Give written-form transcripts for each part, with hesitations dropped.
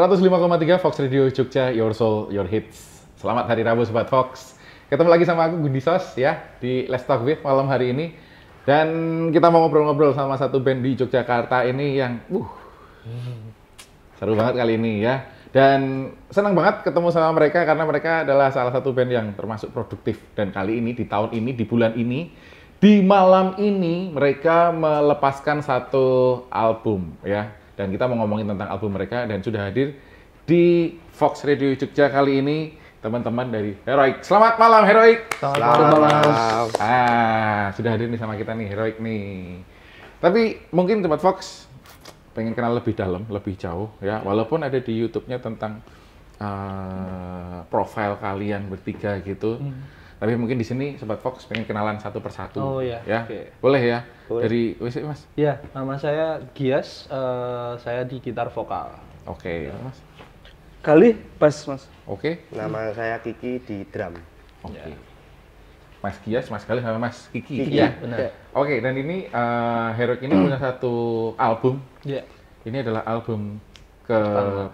105,3 Fox Radio Jogja, Your Soul, Your Hits. Selamat hari Rabu Sobat Fox. Ketemu lagi sama aku Gundi Sos ya di Let's Talk With malam hari ini. Dan kita mau ngobrol-ngobrol sama satu band di Yogyakarta ini yang seru banget kali ini ya. Dan senang banget ketemu sama mereka karena mereka adalah salah satu band yang termasuk produktif. Dan kali ini, di tahun ini, di bulan ini, di malam ini mereka melepaskan satu album ya. Dan kita mau ngomongin tentang album mereka dan sudah hadir di Fox Radio Jogja kali ini teman-teman dari Heroic. Selamat malam Heroic. Selamat malam. Sudah hadir nih sama kita nih Heroic nih. Tapi mungkin Sobat Fox pengen kenal lebih dalam, lebih jauh ya. Walaupun ada di YouTube-nya tentang profil kalian bertiga gitu. Tapi mungkin di sini Sobat Fox pengen kenalan satu persatu. Oh iya. Ya. Okay. Boleh ya? Boleh. Dari WC Mas. Ya, nama saya Gias. Saya di gitar vokal. Oke, Mas. Kali bass, Mas. Oke. Nama saya Kiki di drum. Oke. Ya. Mas Gias, Mas Galih sama Mas Kiki, Kiki, ya. benar. Oke, dan ini Heroic ini punya satu album. Ya. Ini adalah album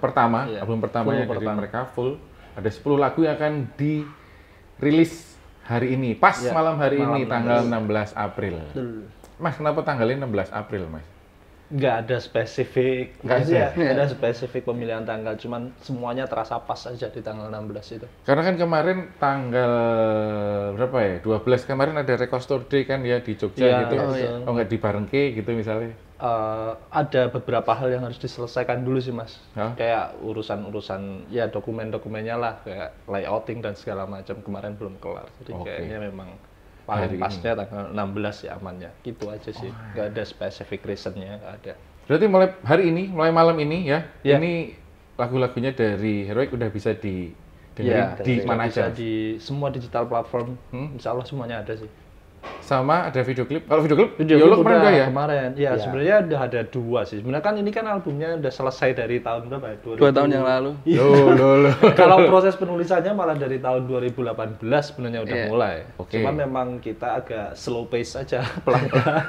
pertama, Iya. album pertamanya Full dari pertama. mereka full. Ada 10 lagu yang akan dirilis hari ini, pas Ya, malam hari malam ini tanggal 16 April. Betul. Mas, kenapa tanggalnya 16 April, Mas? Nggak ada spesifik. Nggak ada. Nggak ada spesifik pemilihan tanggal, cuman semuanya terasa pas aja di tanggal 16 itu. Karena kan kemarin tanggal berapa ya? 12 kemarin ada Record Store Day kan ya di Jogja Iya, gitu. iya. Oh, nggak di Barengke gitu misalnya. Ada beberapa hal yang harus diselesaikan dulu sih Mas. Hah? Kayak urusan ya dokumen-dokumennya lah, kayak layouting dan segala macam kemarin belum kelar. Jadi Oke. kayaknya memang Hari paling pasnya tanggal 16 ya amannya. Gitu aja sih. Nggak ada specific reasonnya, nggak ada. Berarti mulai hari ini, mulai malam ini ya, Iya. ini lagu-lagunya dari Heroic udah bisa di Ya, di mana bisa aja? di semua digital platform. Insya Allah semuanya ada sih. Sama ada video klip. Kalau video klip, Video Yolo klip kemarin udah ya? Kemarin. Ya, Ya. sebenarnya udah ada 2 sih. Sebenarnya kan ini kan albumnya udah selesai dari tahun berapa ya? 2 tahun yang lalu. Loh. Kalau proses penulisannya malah dari tahun 2018 sebenarnya udah Iya. mulai. Oke. Cuman memang kita agak slow pace aja, pelan-pelan.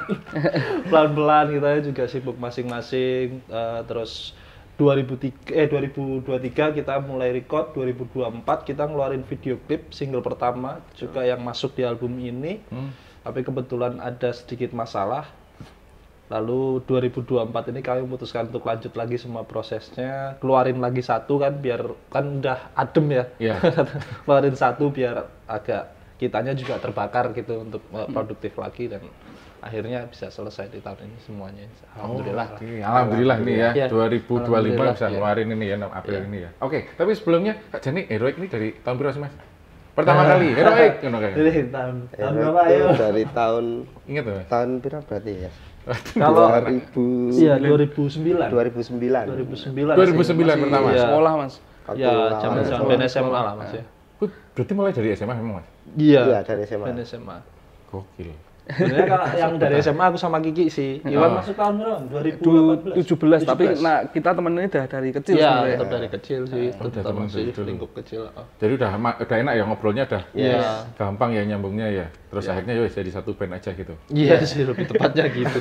Pelan-pelan kita juga sibuk masing-masing. Terus 2023 kita mulai record, 2024 kita ngeluarin video klip single pertama juga yang masuk di album ini. Tapi kebetulan ada sedikit masalah. Lalu 2024 ini kami memutuskan untuk lanjut lagi semua prosesnya, keluarin lagi satu kan biar kan udah adem ya. Iya. Keluarin satu biar agak kitanya juga terbakar gitu untuk produktif lagi dan akhirnya bisa selesai di tahun ini semuanya. Alhamdulillah. Oh, oke. Alhamdulillah nih ya, Iya. 2025 Alhamdulillah, bisa iya. ngeluarin ini ya, 6 April ini ya. Oke, tapi sebelumnya Kak Jani, Heroic ini dari tahun berapa sih Mas? Pertama kali, Heroic. Ngono kayak. Jadi tahun berapa Itu ayo? dari tahun Ingat tuh Mas? tahun berapa berarti ya? Kalau 2000 iya 2009. 2009. 2009. 2009 pertama. Iya. Sekolah, Mas. Waktu Ya, awal zaman SMA lah Mas ya. Berarti mulai dari SMA memang Mas? Iya, dari SMA. Dan SMA. Gokil. Sebenarnya kalau yang dari SMA aku sama Kiki sih. Iwan masuk tahun berapa? 17, tapi nah kita temen ini dari kecil Iya, sebenarnya. tetap dari kecil sih. udah Tetap temen masih dari dulu. lingkup kecil. Jadi udah enak ya ngobrolnya udah Iya. gampang ya nyambungnya ya. Terus akhirnya ya jadi satu band aja gitu. Iya sih, lebih tepatnya gitu.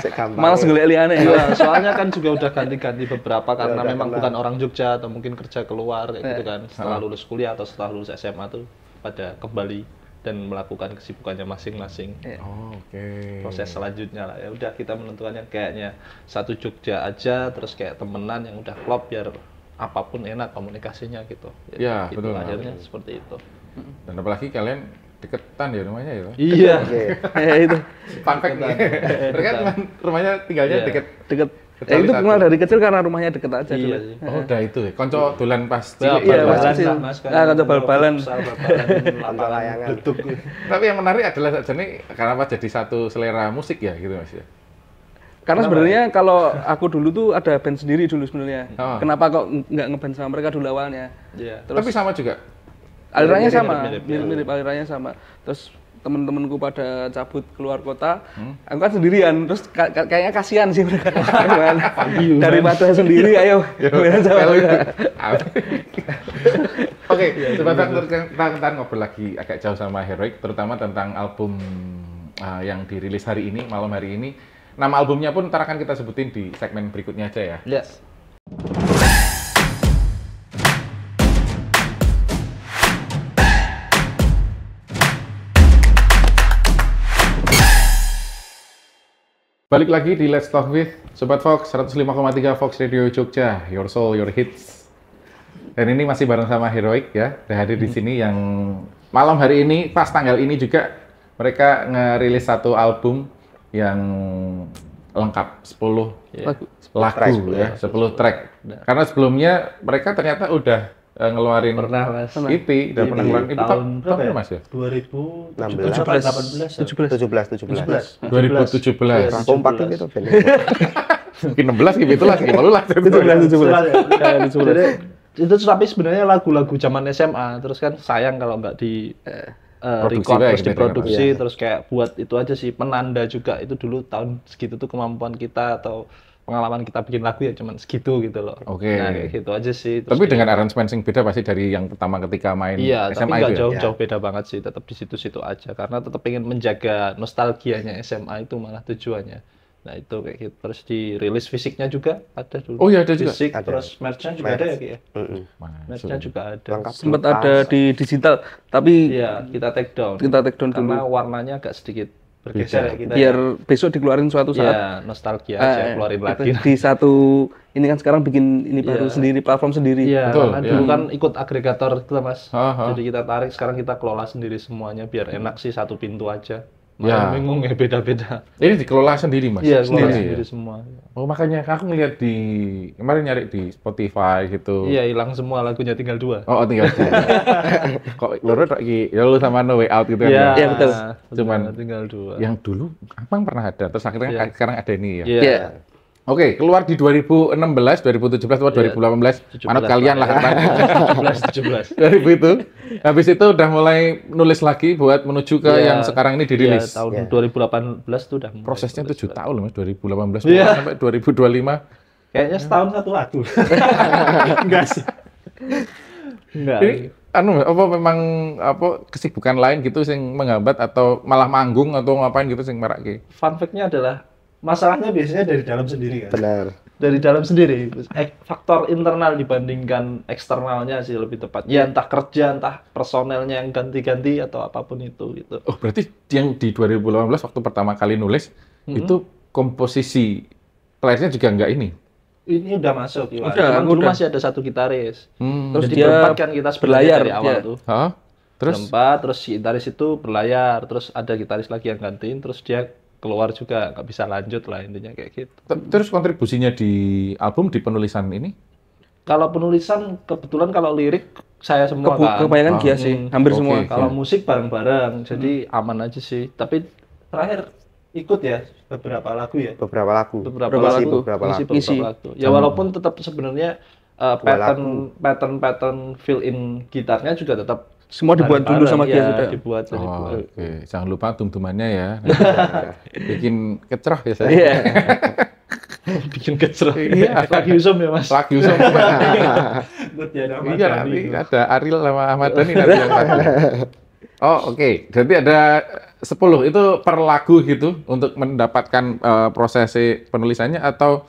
Segampang. Malas ngelik liane ya. Iya, soalnya kan juga udah ganti-ganti beberapa karena udah memang kenal. bukan orang Jogja atau mungkin kerja keluar kayak gitu kan. Setelah lulus kuliah atau setelah lulus SMA tuh pada kembali dan melakukan kesibukannya masing-masing. Oh, oke. Proses selanjutnya lah ya udah kita menentukan yang kayaknya satu Jogja aja terus kayak temenan yang udah klop biar apapun enak komunikasinya gitu. Jadi Ya, gitu, betul. akhirnya seperti itu. Dan apalagi kalian deketan ya rumahnya ya. Iya. Oke. Ya itu Fun fact nih. Mereka cuma rumahnya tinggalnya Iya. deket. deket. Kecuali Itu satu. kenal dari kecil karena rumahnya deket aja dulu. Iya sih. Oh, udah itu ya. Konco dolan pas Ya, cilik. Iya, bal-balan. pas bal-balan kecil. lah, Mas, kan. Nah, kan bal-balan. Futsal, bal-balan, lapangan layangan. duduk. Tapi yang menarik adalah jadi kenapa jadi satu selera musik ya gitu Mas ya. Karena sebenarnya kalau aku dulu tuh ada band sendiri dulu sebenarnya. Oh. Kenapa kok nggak ngeband sama mereka dulu awalnya? Iya. Tapi sama juga. Alirannya Mirip, sama, mirip, mirip alirannya sama. Terus temen-temenku pada cabut keluar kota, aku kan sendirian. Terus kayaknya kasihan sih mereka. Daripada sendiri, ayo main sama mereka. Oke, sebentar kita ngobrol lagi agak jauh sama Heroic, terutama tentang album yang dirilis hari ini, malam hari ini. Nama albumnya pun ntar akan kita sebutin di segmen berikutnya aja ya. Yes. Balik lagi di Let's Talk with Sobat Fox 105,3 Fox Radio Jogja, Your Soul, Your Hits. Dan ini masih bareng sama Heroic ya, udah hadir di sini yang malam hari ini, pas tanggal ini juga mereka ngerilis satu album yang lengkap 10 lagu ya, 10 track. Karena sebelumnya mereka ternyata udah ngeluarin Pernah, Mas. EP dan pernah ngeluarin itu tahun berapa ya? Mas ya? 2017. 2017. Kompak itu band. Mungkin 16 gitu itulah, gitu lah. 17. Jadi itu tapi sebenarnya lagu-lagu zaman SMA, terus kan sayang kalau nggak di record kayak terus gitu, diproduksi, ya. terus kayak buat itu aja sih, penanda juga itu dulu tahun segitu tuh kemampuan kita atau pengalaman kita bikin lagu ya cuman segitu gitu loh. Oke. Nah kayak gitu aja sih. Terus Tapi dengan kayak- arrangement yang beda pasti dari yang pertama ketika main Iya, tapi SMA nggak itu ya? jauh-jauh beda banget sih, tetap di situ-situ aja. Karena tetap pengen menjaga nostalgianya SMA itu malah tujuannya. Nah itu kayak gitu. Terus dirilis fisiknya juga ada dulu. Oh iya, ada juga? Fisik, Ada. terus merch-nya juga ada ya Ki ya? Merch-nya juga ada. Lengkap. Sempat ada di digital, tapi Iya, kita take down. kita take down dulu. Karena warnanya agak sedikit bergeser ya kita. Biar besok dikeluarin suatu saat. ya nostalgia aja keluarin lagi. Di satu ini kan sekarang bikin ini baru sendiri, platform sendiri. Iya, Betul, karena iya. dulu kan ikut agregator gitu Mas. Ha. Jadi kita tarik, sekarang kita kelola sendiri semuanya biar enak sih satu pintu aja. Ya. Malah bingung ya beda-beda. Ini dikelola sendiri Mas? Iya, kelola ya? sendiri semua. Oh makanya aku ngeliat kemarin nyari di Spotify gitu. Iya, hilang semua lagunya tinggal 2. Oh tinggal sih. Kok loro tok iki? Ya lu sama No Way Out gitu kan Iya, ya? Iya, betul. Cuman tinggal 2. yang dulu Abang pernah ada, terus akhirnya Iya. sekarang ada ini ya? Iya. Iya. Oke, keluar di 2016, 2017 atau 2018, manut kalian lah kan. 17. 2000 itu. Habis itu udah mulai nulis lagi buat menuju ke Iya. yang sekarang ini Iya, dirilis. tahun 2018 tuh udah mulai Prosesnya tulis 7 tahun loh Mas, 2018 Iya. sampai 2025. Kayaknya setahun satu lagu. Enggak sih. Enggak. Ini apa memang kesibukan lain gitu sing menghambat atau malah manggung atau ngapain gitu sing marake? Fun fact-nya adalah masalahnya biasanya dari dalam sendiri kan. Benar. Dari dalam sendiri. Faktor internal dibandingkan eksternalnya sih lebih tepat. Ya entah kerja, entah personelnya yang ganti-ganti atau apapun itu gitu. Oh, berarti yang di 2018 waktu pertama kali nulis itu komposisi playernya juga enggak ini. Ini udah masuk, Iwan. Udah, Cuman dulu udah. masih ada satu gitaris. Terus Jadi dia berempat kan kita sebenarnya berlayar, dari awal ya. tuh. Hah? Terus Berempat, terus si gitaris itu berlayar, terus ada gitaris lagi yang gantiin, terus dia keluar juga, nggak bisa lanjut lah intinya kayak gitu. terus kontribusinya di album di penulisan ini? Kalau penulisan, kebetulan kalau lirik saya semua kan. Kebanyakan dia sih, hampir Oke. semua. Kalau musik bareng-bareng, jadi aman aja sih. Tapi terakhir ikut ya beberapa lagu ya. Beberapa lagu. Beberapa Beberapa lagu. lagu. Beberapa Ngisi lagu. beberapa Ngisi. lagu. Ya walaupun tetap sebenarnya pattern fill in gitarnya juga tetap Semua dibuat dulu sama dia dia sudah. dibuat. Oh, oke. Jangan lupa tum-tumannya ya. Bikin kecerah ya saya. Iya. Bikin kecil. Iya. Lagi usum ya Mas. Lagi usum. Iya, nanti ada Ariel sama Ahmad Dhani nanti yang lagu. Oh, oke. Jadi ada 10 itu per lagu gitu untuk mendapatkan proses penulisannya atau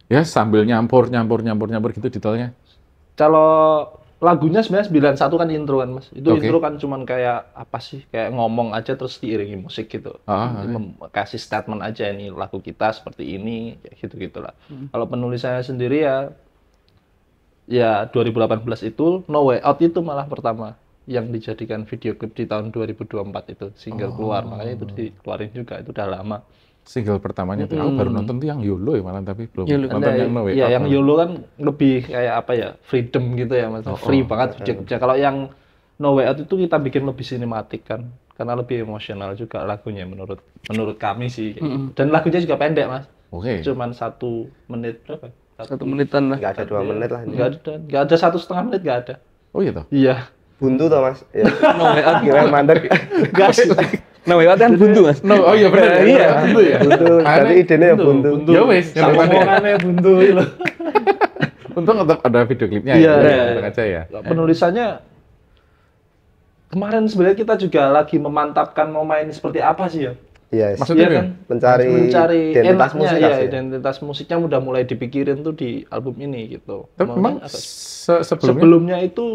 ya sambil nyampur gitu detailnya. Kalau lagunya sebenarnya 91 kan intro kan Mas. Itu Oke. intro kan cuman kayak apa sih? Kayak ngomong aja terus diiringi musik gitu. Ah, Kasih statement aja ini lagu kita seperti ini, kayak gitu-gitulah. Kalau penulisannya sendiri ya 2018 itu No Way Out itu malah pertama yang dijadikan video klip di tahun 2024 itu single keluar, makanya itu dikeluarin juga, itu udah lama. Single pertamanya tuh aku baru nonton tuh yang YOLO ya malah tapi belum YOLO. nonton yang No Way Iya, Out. yang YOLO kan lebih kayak apa ya, freedom gitu ya Mas. Free banget. Kalau yang No Way Out itu kita bikin lebih sinematik kan, karena lebih emosional juga lagunya menurut kami sih. Dan lagunya juga pendek Mas, Oke. cuman 1 menit berapa? 1 menitan lah. Nggak ada 2 menit lah ini. Nggak ada 1,5 menit, nggak ada. Oh iya toh. Iya. Buntu toh Mas. Ya. No way out. Kirain mandek. Nggak sih. No way out kan buntu Mas. No, oh iya benar. Iya. Buntu ya. Buntu. Jadi idenya ya buntu. Ya wes, Sama omongannya buntu itu. untung tetap ada video klipnya Iya, ya. iya. Untung aja ya. Penulisannya kemarin sebenarnya kita juga lagi memantapkan mau main seperti apa sih ya. Yes. Maksudnya Iya ya? kan? Mencari identitas enaknya, musik ya, ya. identitas musiknya udah mulai dipikirin tuh di album ini gitu. Tapi Maunya memang agak- sebelumnya sebelumnya itu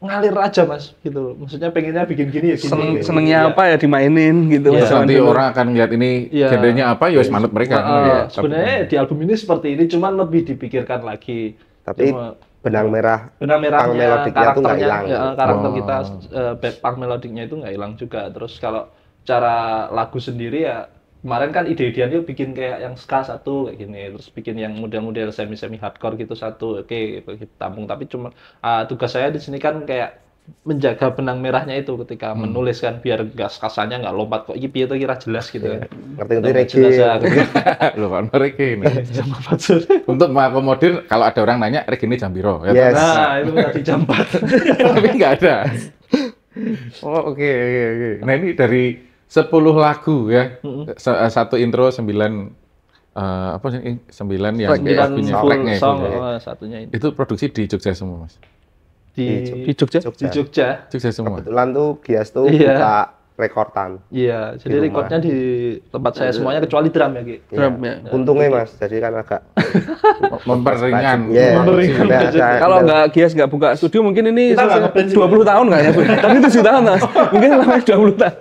ngalir aja Mas gitu. Maksudnya pengennya bikin gini ya gini. Senengnya apa ya dimainin gitu. Iya. Terus nanti orang akan ngeliat ini Iya. genrenya apa, ya wis manut mereka. Ya, Sebenarnya di album ini seperti ini, cuman lebih dipikirkan lagi. Tapi Cuma benang merah benang punk merahnya, melodiknya tuh nggak karakternya, hilang. ya, karakter Oh. kita punk melodiknya itu nggak hilang juga. Terus kalau cara lagu sendiri ya kemarin kan ide-ideannya bikin kayak yang ska satu kayak gini, terus bikin yang model-model semi hardcore gitu satu, oke kita tampung. Tapi cuma tugas saya di sini kan kayak menjaga benang merahnya itu ketika menulis kan, biar nggak kasarnya nggak lompat kok iki piye tuh kira jelas gitu kan. Ngerti-ngerti Jelas reggae. ya, gitu. Loh, kan mereka ini. Jam 4 sore. Untuk mengakomodir kalau ada orang nanya reggae jam piro ya. Yes. Nah, itu tadi jam 4. Tapi nggak ada. Oh, oke. Nah, ini dari 10 lagu ya. Satu intro 9 apa sih? 9 yang Sembilan lagunya, full tracknya itu. song, satunya ini. Itu produksi di Jogja semua, Mas. Di Di Jogja. di Jogja. Jogja semua. Kebetulan tuh Gias tuh Iya. buka rekordan. Iya, jadi Di rumah. recordnya di tempat saya semuanya kecuali drum ya, Ki. Drum, Iya. ya. Untungnya Mas, jadi kan agak Memperingan. Iya. Memberikan Sampai budget. ada- Kalau nggak Gias nggak buka studio mungkin ini Kita nggak ngeband sih. 20 tahun kayaknya. Tapi 7 tahun Mas. Mungkin selama 20 tahun.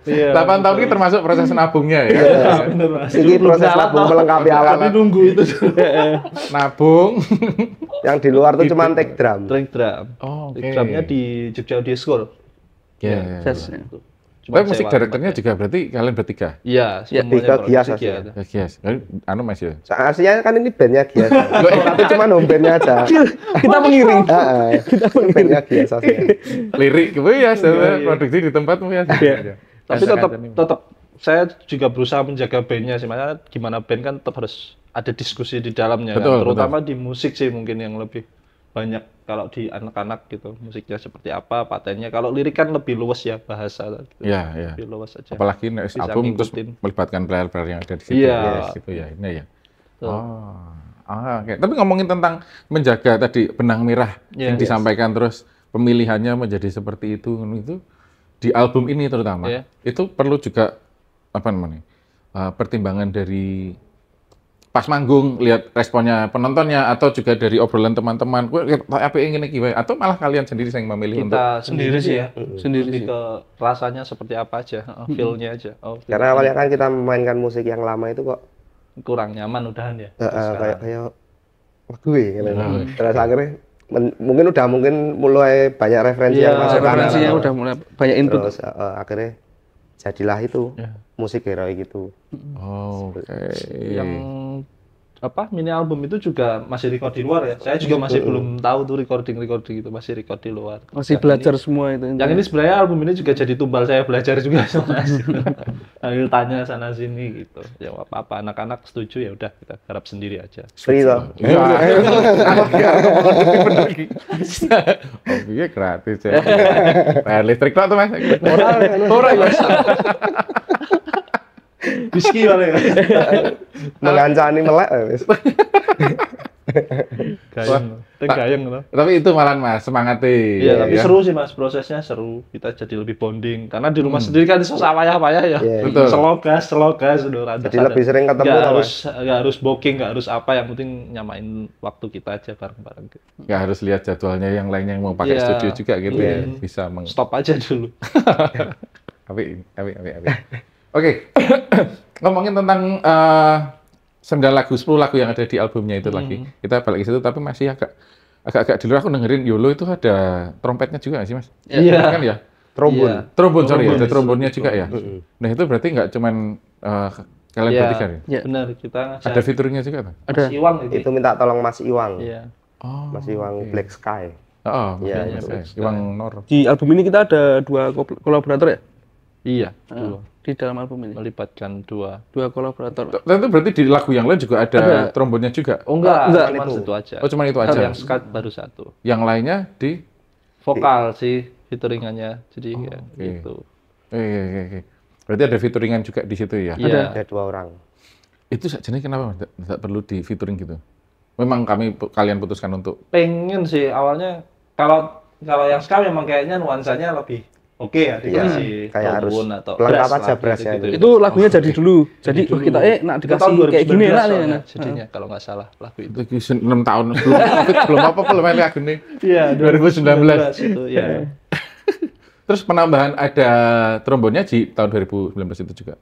Iya. 8 tahun ini termasuk proses nabungnya ya. Iya, bener, Mas. Ini Belum proses jalan, nabung toh. melengkapi alat. Tapi nunggu itu. Nabung. Yang di luar tuh cuma take drum. Track drum. Oh, oke. Track drumnya di Jogja Audio School. Iya. Yes, ya. Cuma Tapi musik sewa direkturnya tempatnya. juga berarti kalian bertiga? Iya, Ya, semuanya Tiga Gias produksi aslinya. Gias. Ya, yes. Anu Mas ya. Aslinya kan ini bandnya Gias. Tapi cuma home bandnya aja. Kita mengiring. Kita bandnya Gias aslinya. Lirik gue ya, iya. produksi di tempatmu ya. Tapi tetap saya juga berusaha menjaga bandnya sih. Makanya gimana band kan tetap harus ada diskusi di dalamnya kan. Betul, Terutama di musik sih mungkin yang lebih banyak kalau di anak-anak gitu. Musiknya seperti apa, patennya. Kalau lirik kan lebih luas ya bahasa gitu. Iya, iya. Lebih luas aja. Apalagi next Bisa album terus ngikutin. melibatkan player-player yang ada di situ. Iya. Yes, gitu ya. Ini ya. Betul. Oh. Oke. Tapi ngomongin tentang menjaga tadi benang merah yang Yes. disampaikan terus pemilihannya menjadi seperti itu di album ini terutama. Iya. Itu perlu juga apa namanya? Pertimbangan dari pas manggung lihat responnya penontonnya atau juga dari obrolan teman-teman. Gue apa ingin iki wae atau malah kalian sendiri yang memilih untuk Kita sendiri sih ya. Sendiri Lebih sih. ke rasanya seperti apa aja, feel-nya aja. Oh, feel Karena awalnya kan kita memainkan musik yang lama itu kok kurang nyaman udahan ya. kayak lagu gitu. Terus akhirnya mungkin mulai banyak referensi Iya, yang masuk ke Referensinya anak. udah mulai banyak input. Terus akhirnya jadilah itu musik heroik itu. Oh, oke. Yang apa mini album itu juga masih record di luar ya. Saya juga masih belum tahu tuh recording itu masih record di luar. Masih belajar semua itu. Yang ini sebenarnya album ini juga jadi tumbal saya belajar juga sama Mas. Sambil tanya sana sini gitu. Ya apa anak-anak setuju ya udah kita garap sendiri aja. Free toh. Oh, iya gratis ya. Bayar listrik tok tuh Mas. Ora ya. Whisky paling. Mengancani melek wis. Gayeng. Gayeng loh. Tapi itu malah Mas semangatnya. Iya, tapi ya. seru sih Mas, prosesnya seru. Kita jadi lebih bonding. Karena di rumah sendiri kan susah payah-payah ya. Iya, betul. Selogas, udah rada. Jadi lebih sering ketemu Nggak harus booking, nggak harus apa. Yang penting nyamain waktu kita aja bareng-bareng. Gitu. Nggak harus lihat jadwalnya yang lainnya yang mau pakai Iya. studio juga gitu ya. Iya. Bisa Stop aja dulu. Tapi. Oke. Ngomongin tentang 9 lagu, 10 lagu yang ada di albumnya itu lagi. Kita balik ke situ tapi masih agak di luar. Aku dengerin Yolo itu ada trompetnya juga nggak sih Mas? Iya. Kan ya? Trombon. Iya. Trombon, sorry, Trombon ada di trombonnya situ. juga ya. Nah itu berarti nggak cuman kalian Iya, bertiga ya? Ya. benar. Kita Ada fiturnya juga tuh? Ada. Mas Iwang Itu minta tolong Mas Iwang. Iya. Oh, Mas Iwang Black Sky. Oh, Iya, iya, iya, Iwang Nor. Di album ini kita ada 2 kolaborator ya? Iya. Di dalam album ini. Melibatkan 2. 2 kolaborator. Dan itu berarti di lagu yang lain juga ada trombonnya juga? Oh enggak, Enggak. cuma itu aja. Oh, cuma itu aja? Yang skat baru 1. Yang lainnya di? Vokal sih featuringannya. Jadi ya oke. gitu. Oke. Berarti ada featuringan juga di situ ya? Iya. Ada 2 orang. Itu saja kenapa tidak perlu di featuring gitu? Memang kalian putuskan untuk Pengen sih awalnya kalau yang ska memang kayaknya nuansanya lebih oke ya dikasih kayak harus daun atau pelengkap beras aja lah, berasnya gitu-gitu. Itu lagunya jadi dulu. Jadi kita nak Itu tahun dikasih kayak gini 2019 lah soalnya, nih. jadinya kalau nggak salah lagu itu. Itu 6 tahun sebelum Covid, belum apa-apa belum lagu nih. Iya, 2019. itu ya. Terus penambahan ada trombonnya di tahun 2019 itu juga.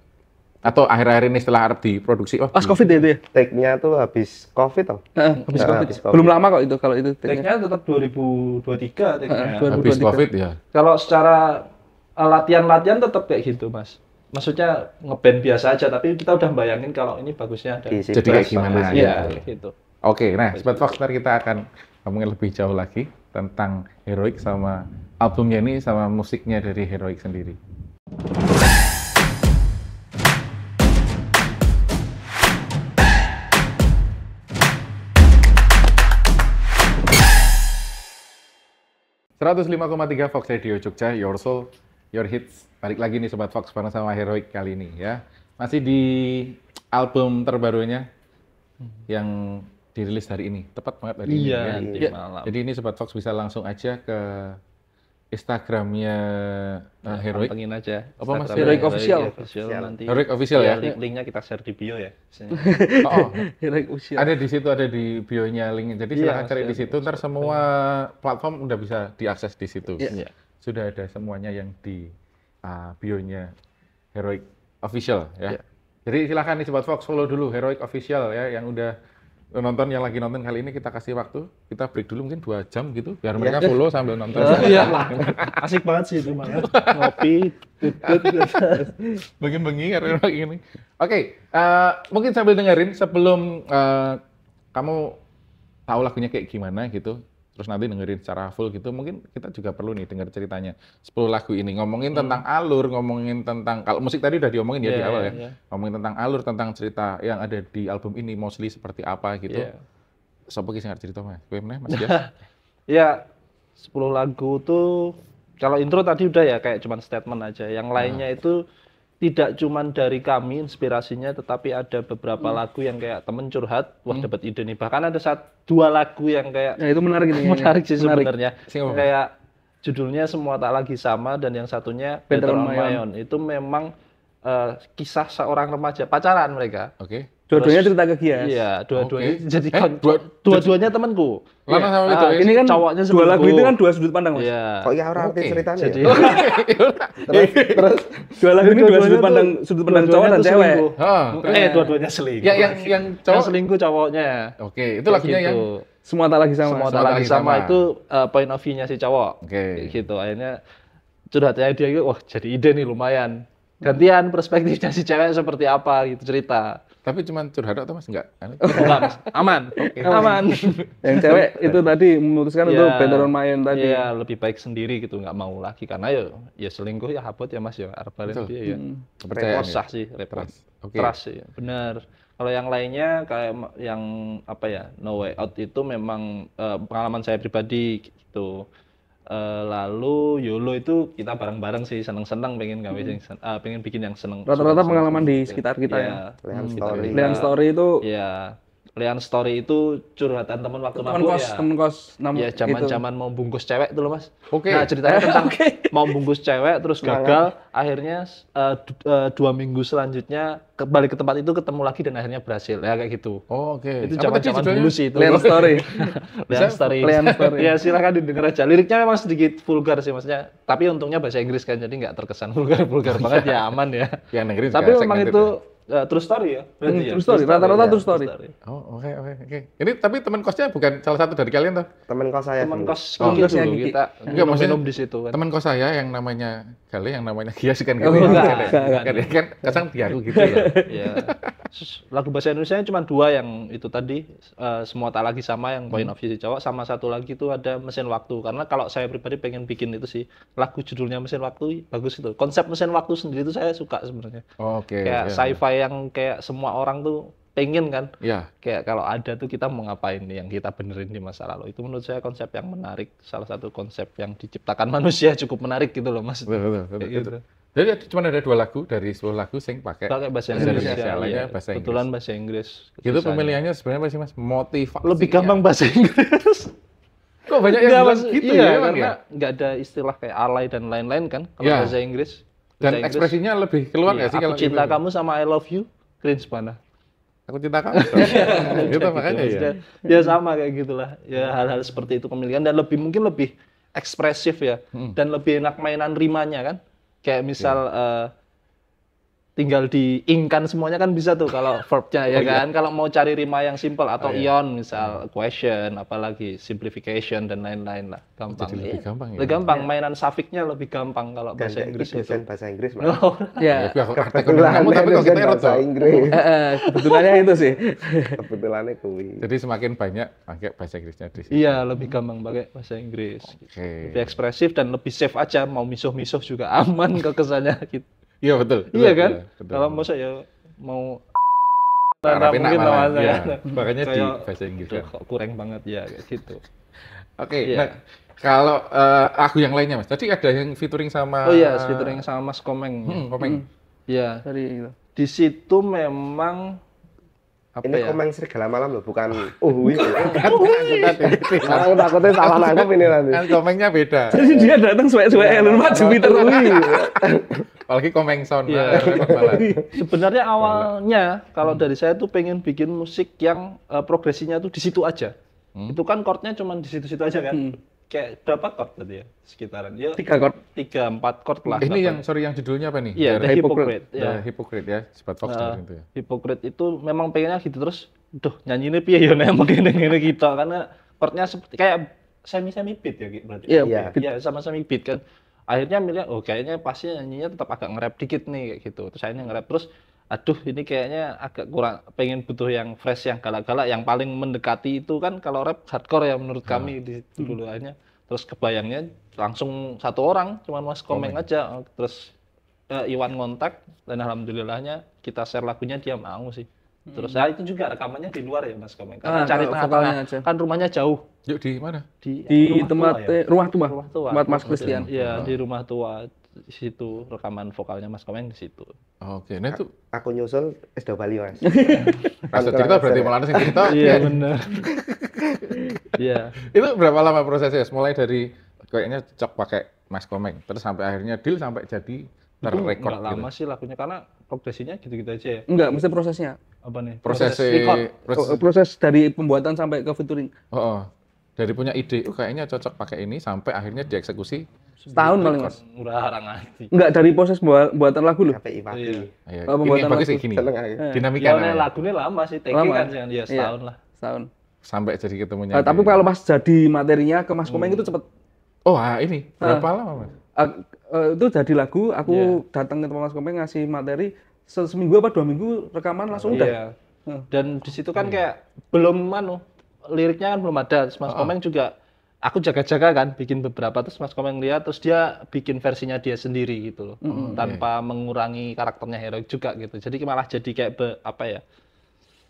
Atau akhir-akhir ini setelah Arab diproduksi. Oh, Pas Covid ya itu ya? Take-nya tuh habis Covid toh. Habis Nah, Covid. habis Covid. Belum lama kok itu kalau itu. Take-nya tetap 2023 take-nya. habis 2023. Covid ya. Kalau secara latihan-latihan tetap kayak gitu, Mas. Maksudnya ngeband biasa aja, tapi kita udah bayangin kalau ini bagusnya ada. Diisi Jadi kayak beras gimana sama ya? Iya, gitu. Oke, nah Sobat Fox, ntar kita akan ngomongin lebih jauh lagi tentang Heroic sama albumnya ini sama musiknya dari Heroic sendiri. ...105,3 Fox Radio Jogja, Your Soul, Your Hits. Balik lagi nih Sobat Fox, bareng sama Heroic kali ini ya. Masih di album terbarunya yang dirilis hari ini. Tepat banget hari ini Iya, ya. nanti Iya. malam. Jadi ini Sobat Fox bisa langsung aja ke Instagramnya Heroic. Pantengin aja. Apa, Mas? Instagram Heroic Official. nanti. Heroic Official ya? Linknya kita share di bio ya. Oh, Heroic usia. ada di situ, ada di bio-nya linknya. Jadi Iya, silahkan cari di siap. situ. Ntar semua platform udah bisa diakses di situ. Iya. Sudah ada semuanya yang di bio-nya Heroic Official ya. Iya. Jadi silahkan nih Sobat Fox, follow dulu Heroic Official ya, yang udah nonton, yang lagi nonton kali ini kita kasih waktu, kita break dulu mungkin 2 jam gitu, biar mereka follow sambil nonton. Iya lah. Asik banget sih itu Mas. Ngopi, tutut. Bengi-bengi karena ini. Oke, mungkin sambil dengerin sebelum kamu tahu lagunya kayak gimana gitu, terus nanti dengerin secara full gitu, mungkin kita juga perlu nih denger ceritanya 10 lagu ini, ngomongin tentang alur, ngomongin tentang, kalau musik tadi udah diomongin ya di awal ya, ngomongin tentang alur, tentang cerita yang ada di album ini mostly seperti apa gitu. Iya. Sopo ki sing arep cerita Mas? Kowe meneh Mas Dias? Ya, 10 lagu tuh kalau intro tadi udah ya kayak cuman statement aja. Yang lainnya itu tidak cuman dari kami inspirasinya, tetapi ada beberapa lagu yang kayak temen curhat, wah dapat ide nih. Bahkan ada 2 lagu yang kayak Nah, itu menarik ini. menarik sih sebenarnya. Sing apa? Kayak judulnya Semua Tak Lagi Sama dan yang satunya Better Better on on My My Own. Itu memang kisah seorang remaja, pacaran mereka. Oke. Dua-duanya cerita ke Gias. Iya, dua-duanya Oke. jadi Dua-duanya temanku. Lanang sama itu. Ini kan Cowoknya dua lagu selingkuh. itu kan dua sudut pandang, Mas. Iya. Kok ya orang Oke. ceritanya Jadi ya? Terus dua lagu ini dua sudut pandang cowok dan cewek. Dua-duanya selingkuh. Ya, yang Yang cowok selingkuh cowoknya. Oke, itu lagunya yang Semua tak lagi sama. Semua Tak Lagi Sama itu point of view-nya si cowok. Oke. Kayak gitu. Akhirnya curhatnya dia gitu, wah jadi ide nih lumayan. Gantian perspektifnya si cewek seperti apa gitu cerita. Tapi cuman curhat atau Mas enggak? Enggak, Mas. Aman. Aman. Yang cewek itu tadi memutuskan untuk Better on My Own tadi. Iya, lebih baik sendiri gitu, nggak mau lagi karena ya selingkuh ya habot ya Mas ya. Arep balen Betul. dia ya. Kepercayaan Repot sah ya? sih, repot. Trust. Oke. Trust sih, benar. Kalau yang lainnya kayak yang apa ya, No Way Out itu memang pengalaman saya pribadi gitu. Lalu YOLO itu kita bareng-bareng sih, seneng-seneng pengen bikin yang seneng. Rata-rata seneng- pengalaman seneng di gitu. sekitar kita ya. Lehan Story. Leon Story itu Iya. Leon Story itu curhatan teman waktu teman mabuk kos, ya. teman kos. Ya zaman-zaman mau bungkus cewek dulu Mas. Oke. Nah ceritanya tentang mau bungkus cewek terus gagal, akhirnya 2 minggu selanjutnya balik ke tempat itu ketemu lagi dan akhirnya berhasil ya kayak gitu. Oh, oke. Itu Apa tadi zaman-zaman judulnya? dulu sih itu. Leon Story. Leon Story. Leon Story. Ya silakan didengar aja. Liriknya memang sedikit vulgar sih maksudnya, tapi untungnya bahasa Inggris kan jadi nggak terkesan vulgar banget ya, aman ya. Yang dengerin Tapi juga memang segmented itu ya? true story ya. Berarti ya? True story, rata-rata ya, true story. Oh, oke. Ini tapi teman kosnya bukan salah satu dari kalian toh? Temen kos saya Teman dulu. kos Oh, Kiki kosnya dulu Kiki. kita Enggak, maksudnya minum di situ kan. Teman kos saya yang namanya Gale, yang namanya Gias kan gitu. Oh, enggak. Kan kadang biaru gitu ya. Ya. Lagu bahasa Indonesia cuma 2 yang itu tadi, Semua Tak Lagi Sama yang point of view si cowok, sama satu lagi itu ada Mesin Waktu. Karena kalau saya pribadi pengen bikin itu sih, lagu judulnya Mesin Waktu bagus itu. Konsep Mesin Waktu sendiri itu saya suka sebenarnya. Oke. Kayak ya. sci-fi yang kayak semua orang tuh pengen kan. Ya. Kayak kalau ada tuh kita mau ngapain nih yang kita benerin di masa lalu. Itu menurut saya konsep yang menarik, salah satu konsep yang diciptakan manusia cukup menarik gitu loh Mas. Betul. Kayak gitu. Jadi cuma ada 2 lagu dari 10 lagu sing pakai Pakai bahasa bahasa Indonesia, Indonesia, lainnya iya. bahasa Inggris. Kebetulan bahasa Inggris. Itu Sisanya. pemilihannya sebenarnya apa sih Mas? Motivasi. Lebih gampang bahasa Inggris. Kok banyak yang Nggak, bilang maksud- gitu iya, ya emang karena ya? nggak ada istilah kayak alay dan lain-lain kan kalau Iya. bahasa Inggris. Dan Bahasa Inggris, ekspresinya lebih keluar iya, nggak sih aku kalau cinta gitu? kamu sama I love you, cringe mana? Aku cinta kamu. Gitu makanya ya. maksudnya, ya sama kayak gitulah. Ya hal-hal seperti itu pemilihan dan mungkin lebih ekspresif ya dan lebih enak mainan rimanya kan. Kayak misal tinggal diingkan semuanya kan bisa tuh kalau verbnya ya kan. Kalau mau cari rima yang simple atau ion misal question apalagi simplification dan lain-lain lah. Gampang. Jadi lebih gampang ya. Lebih gampang mainan sufiknya lebih gampang kalau bahasa Dan Inggris itu itu. dosen bahasa Inggris, Mas. Oh, Ya, Aku praktek Kebetulan kamu tapi kok dosen kita bahasa roto. Inggris. kebetulannya itu sih. Kebetulannya kuwi. Jadi semakin banyak pakai bahasa Inggrisnya di sini. iya, lebih gampang pakai bahasa Inggris. Oke. Lebih ekspresif dan lebih safe aja. Mau misuh-misuh juga aman kok kesannya gitu. Iya betul. Iya kan? betul. Kalau masa ya mau Arab enak mungkin malah, namanya iya. kan. Makanya di Kayak, bahasa Inggris "Duh, kan. kok kurang banget ya kayak gitu. Oke, Iya. nah kalau aku yang lainnya Mas. Tadi ada yang featuring sama Oh iya, featuring sama Mas Komeng. Komeng. Iya. Dari itu. Di situ memang apa Ini ya? komeng serigala malam loh, bukan itu. Aku takutnya salah nangkep ini nanti. Kan komengnya beda. Jadi dia datang suwe-suwe lu maju terus. Apalagi komeng sound. Iya. malah. Sebenarnya awalnya kalau dari saya tuh pengen bikin musik yang progresinya tuh di situ aja. Itu kan chordnya cuma di situ-situ aja kan. Kayak berapa chord tadi ya? Sekitaran. Ya 3 chord. 3-4 chord lah. Ini yang sorry yang judulnya apa nih? Iya, The Hypocrite. The Ya. Hypocrite ya, Sifat Fox gitu ya. Hypocrite itu memang pengennya gitu terus. Duh, nyanyinya piye ya nek ngene kita karena chordnya seperti kayak semi beat ya gitu berarti. Iya, Iya. Iya, sama semi beat kan. Akhirnya milih oh kayaknya pasti nyanyinya tetap agak nge-rap dikit nih kayak gitu. Terus akhirnya nge-rap terus aduh ini kayaknya agak kurang pengen butuh yang fresh yang galak-galak yang paling mendekati itu kan kalau rap hardcore ya menurut kami di situ dulu akhirnya. Terus kebayangnya langsung satu orang cuman Mas Komeng aja. Terus Iwan ngontak dan alhamdulillahnya kita share lagunya dia mau sih. Terus ya itu juga rekamannya di luar ya Mas Komeng. Karena cari vokalnya tengah-tengah aja. kan rumahnya jauh Yuk di mana? di Tempat tua ya? rumah tua. Rumah tua. Tempat Mas Christian. Iya, di rumah tua di situ rekaman vokalnya Mas Komeng di situ. Oke, nah itu Aku nyusul SD Bali, Mas. rasa cerita berarti malah yang cerita. Iya benar. Iya. Itu berapa lama prosesnya? Mulai dari kayaknya cocok pakai Mas Komeng, terus sampai akhirnya deal sampai jadi terrekord Nggak lama sih lagunya karena progresinya gitu-gitu aja ya. Enggak, mesti prosesnya. Apa nih? Proses Proses dari pembuatan sampai ke featuring. oh, dari punya ide, kayaknya cocok pakai ini sampai akhirnya dieksekusi. Setahun paling Mas. Murah harang hati. Enggak, dari proses buatan lagu loh. KPI Pati. Iya. Ya, Oh, ini pembuatan yang bagus lagu. kayak gini. Seneng aku. Dinamika Ya namanya. lagunya lama sih, take Lama kan ya? ya setahun lah. Setahun. Sampai jadi ketemunya. Tapi kalau pas jadi materinya ke Mas Komeng itu cepet. oh, ini berapa lama, Mas? Itu jadi lagu, aku datang ke tempat Mas Komeng ngasih materi seminggu apa 2 minggu rekaman langsung udah. Iya. Dan di situ kan kayak belum liriknya kan belum ada. Terus Mas Komeng juga aku jaga-jaga kan bikin beberapa terus Mas Komeng lihat terus dia bikin versinya dia sendiri gitu loh. Tanpa mengurangi karakternya Hero juga gitu. Jadi malah jadi kayak apa ya?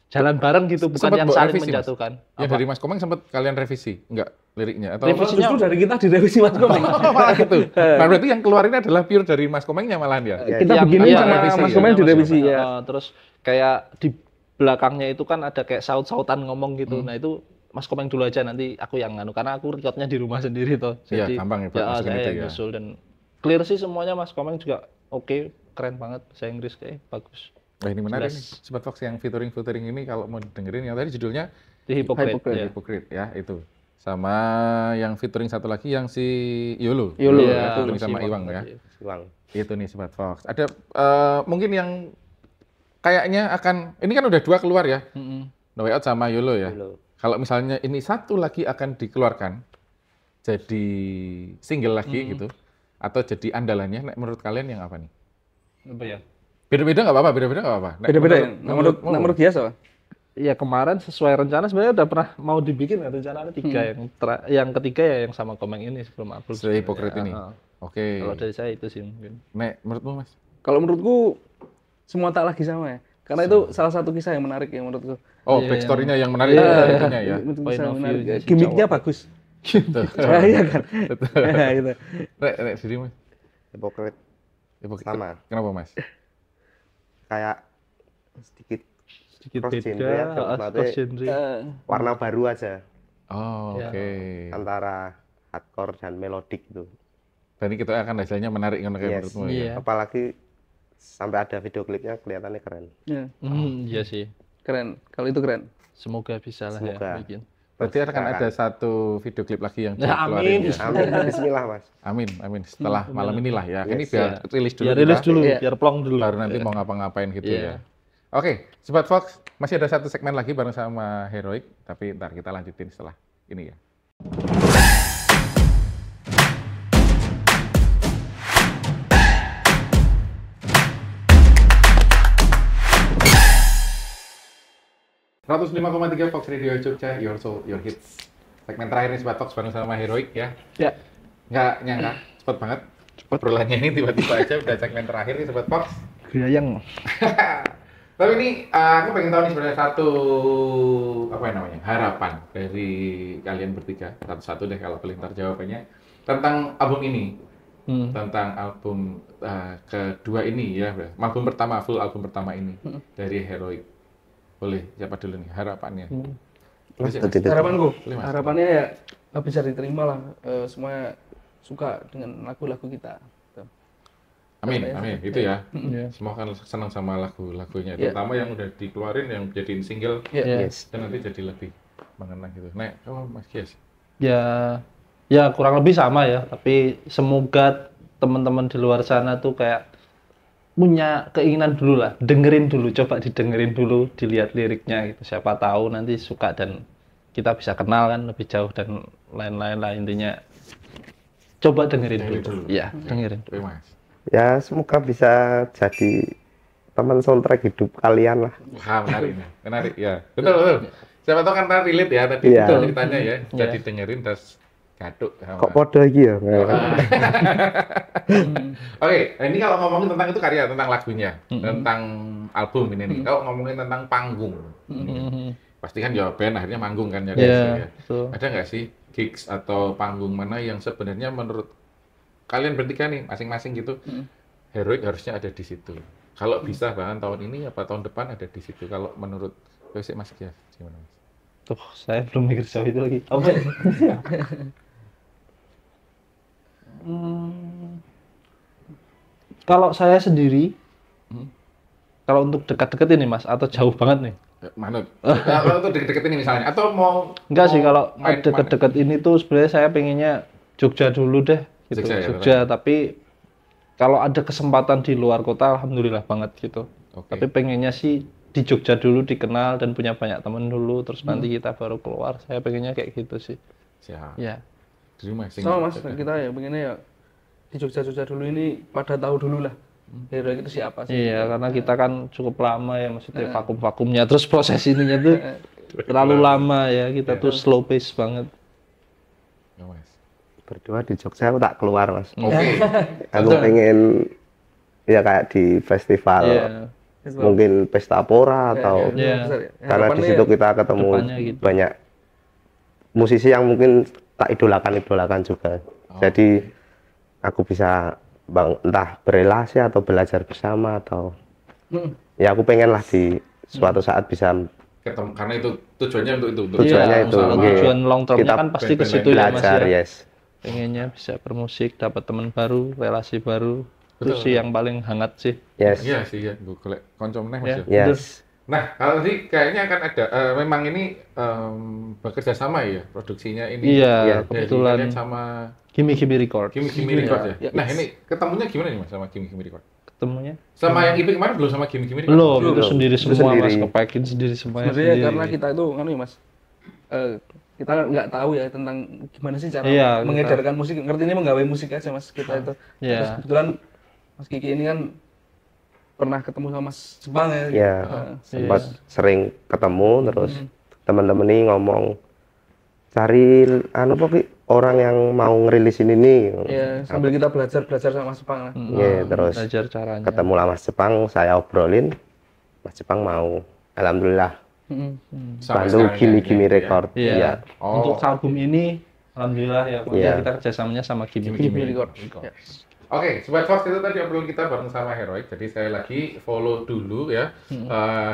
Jalan bareng gitu bukan Sempet yang buat saling revisi, Mas? menjatuhkan. Ya dari Mas Komeng sempat kalian revisi, enggak liriknya atau Revisinya Justru dari kita direvisi Mas Komeng. Oh, malah gitu. Nah, berarti yang keluar ini adalah pure dari Mas Komengnya malahan ya. Kita Yang- begini iya, sama revisi, Mas ya. Komeng Mas direvisi Komeng, ya. terus kayak di belakangnya itu kan ada kayak saut-sautan ngomong gitu. Nah itu Mas Komeng dulu aja nanti aku yang nganu karena aku recordnya di rumah sendiri toh. Iya, Jadi gampang ya, buat masukin saya itu yang ya. nyusul dan clear sih semuanya Mas Komeng juga oke, keren banget bahasa Inggris kayak bagus. Wah, ini menarik nih. Jelas. Sifat Fox yang featuring ini kalau mau dengerin yang tadi judulnya Di Hypocrite. Hypocrite. ya. Hypocrite ya itu. Sama yang featuring satu lagi yang si Yolo. Yolo, Iya, featuring si sama Iwang Iwang ya. tadi. Siwang. Itu nih Sifat Fox. Ada mungkin yang kayaknya akan ini kan udah 2 keluar ya. No Way Out sama Yolo ya. Yolo. Kalau misalnya ini satu lagi akan dikeluarkan jadi single lagi gitu atau jadi andalannya menurut kalian yang apa nih? Apa ya? Beda-beda nggak apa-apa, beda-beda nggak apa-apa. Beda-beda ya. Menurut dia so. Iya kemarin sesuai rencana sebenarnya udah pernah mau dibikin kan rencananya 3 yang ketiga ya yang sama Komeng ini sebelum aku. The Hypocrite ini. Oke. Kalau dari saya itu sih mungkin. Nek, menurutmu Mas? Kalau menurutku semua tak lagi sama ya. Karena itu salah satu kisah yang menarik ya menurutku. Oh, Iya, backstory-nya yang menarik itunya ya. Itu Point kisah of menarik. view-nya si Gimiknya cowok. bagus. Iya kan. Gitu. Nek sendiri Mas. Hypocrite. Hypocrite. Sama. Kenapa Mas? Kayak sedikit Sedikit cross beda, genre ya, cross maksudnya genre. warna baru aja. Oh, Ya. oke. antara hardcore dan melodik itu. Dan itu akan hasilnya menarik kan kayak Yes. menurutmu ya? Iya. Apalagi sampai ada video klipnya kelihatannya keren. Ya, Iya sih. keren. Kalau itu keren. Semoga bisa lah Semoga. ya bikin. Berarti akan ada satu video klip lagi yang Ya, dikeluarin amin. ya? Amin, bismillah Mas. Amin, amin. Setelah malam inilah ya. Ini Yes, biar ya. rilis dulu. Biar rilis kita, dulu, Iya. biar plong dulu. baru nanti mau ngapa-ngapain gitu Iya. ya. Oke, Sobat Fox, masih ada satu segmen lagi bareng sama Heroic, tapi ntar kita lanjutin setelah ini ya. ...105,3 Fox Radio Jogja, Your Soul, Your Hits. Segmen terakhir nih Sobat Fox bareng sama Heroic ya. Ya. Nggak nyangka, cepet banget. Obrolannya ini tiba-tiba aja udah segmen terakhir nih Sobat Fox. Gayang. Tapi ini aku pengen tahu nih sebenarnya satu apa yang namanya harapan dari kalian bertiga, satu-satu deh kalau boleh ntar jawabannya tentang album ini, tentang album kedua ini ya, album pertama, full album pertama ini dari Heroic. Boleh siapa dulu nih harapannya? Mas, Bisa, Mas? tidak. Harapanku, Boleh, Mas. harapannya ya bisa diterima lah. Semua suka dengan lagu-lagu kita. Tuh. Amin, amin. Itu ya. Iya. Semua kan senang sama lagu-lagunya, Iya. terutama yang udah dikeluarin, yang jadiin single, Ya. Yes. dan nanti jadi lebih mengenang gitu. Nek, Mas Kies. Ya kurang lebih sama ya, tapi semoga teman-teman di luar sana tuh kayak punya keinginan dulu lah, dengerin dulu, coba didengerin dulu, dilihat liriknya gitu. Siapa tahu nanti suka dan kita bisa kenal kan lebih jauh dan lain-lain lah intinya. Coba dengerin Dengerin dulu. dulu. Ya, dengerin dulu. Oke, Mas. Ya, semoga bisa jadi teman soundtrack hidup kalian lah. Wah, menarik nih. Menarik ya. Betul, betul. Siapa tahu kan ntar relate ya tadi Iya. ceritanya ya. Jadi dengerin terus gaduk sama. Kok podo iki ya? Oke, nah ini kalau ngomongin tentang itu karya, tentang lagunya, tentang album ini nih. Kalau ngomongin tentang panggung, pasti kan ya band akhirnya manggung kan ya. Iya, guys, ya. betul. Ada nggak sih gigs atau panggung mana yang sebenarnya menurut kalian bertiga nih masing-masing gitu, Heroic harusnya ada di situ. Kalau bisa bahkan tahun ini apa tahun depan ada di situ. Kalau menurut Mas Kias, gimana Mas? Tuh, saya belum mikir jauh itu lagi. Apa ya? Kalau saya sendiri, kalau untuk dekat-dekat ini Mas, atau jauh banget nih? Manut. Kalau itu deket-deket ini misalnya, atau mau Enggak sih, mau kalau main dekat-dekat ini tuh sebenarnya saya pengennya Jogja dulu deh, gitu. Jogja ya, Jogja, tapi kalau ada kesempatan di luar kota, alhamdulillah banget gitu. Oke. Tapi pengennya sih di Jogja dulu dikenal dan punya banyak teman dulu, terus nanti kita baru keluar. Saya pengennya kayak gitu sih. Siap. Ya. Di rumah sing- Sama Mas, kita ya pengennya ya di Jogja-Jogja dulu ini pada tahu dulu lah. Heroic itu siapa sih? Iya, karena kita kan cukup lama ya, maksudnya vakum-vakumnya, terus proses ininya tuh terlalu lama ya, kita tuh slow pace banget. Ya, Mas. Berdua di Jogja aku tak keluar, Mas. Oke. Aku pengen ya kayak di festival, Iya. mungkin pesta pora atau Iya. karena di situ kita ketemu depannya gitu. banyak musisi yang mungkin tak idolakan juga. Jadi aku bisa entah berelasi atau belajar bersama atau ya aku pengen lah di suatu saat bisa Ketemu karena itu tujuannya untuk itu. Untuk Tujuannya Iya, itu, soal oke. tujuan long termnya Kita kan pasti ke situ ya Mas belajar, ya. yes. Pengennya bisa bermusik, dapat teman baru, relasi baru. Itu sih yang paling hangat sih. Yes. Iya sih ya, gue golek konco meneh Mas Iya. ya. Yes. Nah, kalau tadi kayaknya akan ada memang ini bekerja sama ya produksinya ini. Iya, Dari kebetulan. kalian sama Kimi Record. Kimi Record ya. Iya. Nah, ini ketemunya gimana nih Mas sama Kimi Record? Ketemunya Sama yang IP kemarin belum sama Kimi Record? belum, itu Belum. sendiri Itu semua Mas, sendiri. kepakin sendiri semuanya Sebenarnya sendiri. karena kita itu kan Mas, kita nggak tahu ya tentang gimana sih cara Iya, mengedarkan musik. Ngerti ini menggawe musik aja Mas kita itu. Iya. Terus kebetulan Mas Kiki ini kan pernah ketemu sama Mas Jepang ya. Ya, sempat sering ketemu terus teman-teman ini ngomong cari apa Ki, orang yang mau ngerilisin ini. Ya, sambil kita belajar sama Mas Jepang lah. Ya, terus Belajar caranya. ketemu lah Mas Jepang, saya obrolin, Mas Jepang mau. Alhamdulillah Sampai bantu sekarang Kimi ya, Kimi ya. Record. Iya. Iya. Oh. Untuk album ini alhamdulillah ya, Iya. kita kerjasamanya sama Kimi Kimi Record. Ya. Oke, Sobat Fox, itu tadi obrolan kita bareng sama Heroic. Jadi sekali lagi follow dulu ya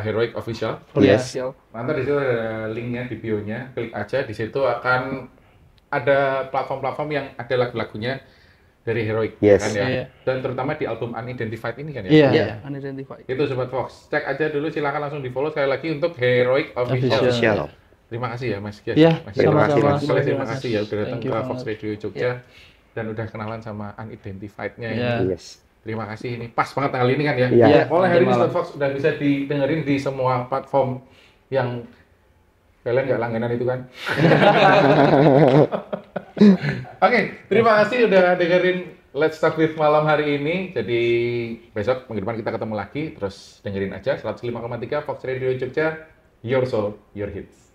Heroic Official. Yes. Nanti di situ ada linknya di bio-nya, klik aja. Di situ akan ada platform-platform yang ada lagu-lagunya dari Heroic, Yes. kan ya. Iya. Dan terutama di album Unidentified ini kan ya. Iya. Ya, unidentified. Itu Sobat Fox, cek aja dulu, silakan langsung di follow sekali lagi untuk Heroic Official. Official. Terima kasih ya Mas Gias. Iya, Mas terima kasih, Gias. Mas. Sekali lagi terima kasih ya udah datang Thank you ke banget. Fox Radio Jogja dan udah kenalan sama Unidentified-nya Iya. ini. Yes. Terima kasih, ini pas banget tanggal ini kan ya. Iya. Oleh hari ini Malam. Sobat Fox udah bisa didengerin di semua platform yang kalian nggak langganan itu kan. Oke, terima kasih udah dengerin Let's Talk with malam hari ini. Jadi besok minggu depan kita ketemu lagi. Terus dengerin aja 105,3 Fox Radio Jogja. Your Soul, Your Hits.